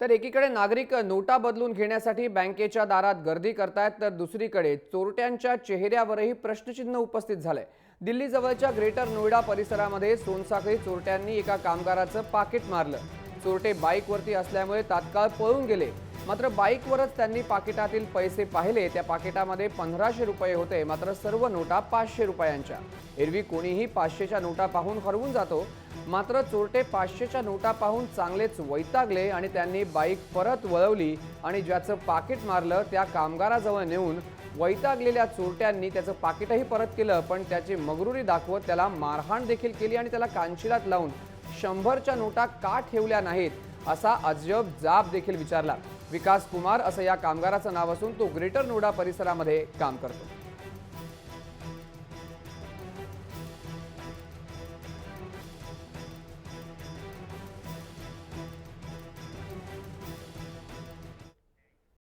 तर एकीकडे नागरिक नोटा बदलून घेण्यासाठी बँकेच्या दारात गर्दी करतायत, तर दुसरीकडे चोरट्यांच्या चेहऱ्यावरही प्रश्नचिन्ह उपस्थित झालंय। दिल्ली जवळच्या ग्रेटर नोएडा परिसरामध्ये सोनसाखळी चोरट्यांनी एका कामगाराचं पाकिट मारलं। चोरटे बाईकवरती असल्यामुळे तात्काळ पळून गेले, मात्र बाईकवरच त्यांनी पाकिटातील पैसे पाहिले। त्या पाकिटामध्ये 1500 रुपये होते, मात्र सर्व नोटा 500 रुपयांच्या। एरवी कोणीही 500च्या नोटा पाहून हरवून जातो, मात्र चोरटे 500च्या नोटा पाहून चांगलेच वैतागले आणि त्यांनी बाईक परत वळवली आणि ज्याचं पाकिट मारलं त्या कामगाराजवळ नेऊन वैतागलेल्या चोरट्यांनी त्याचं पाकिटही परत केलं, पण त्याची मगरुरी दाखवत त्याला मारहाण देखील केली आणि त्याला कानशिलात लावून 100च्या नोटा का ठेवल्या नाहीत असा अजब जाब देखील विचारला। विकास कुमार असं या कामगाराचं नाव असून तो ग्रेटर नोएडा परिसरामध्ये काम करतो।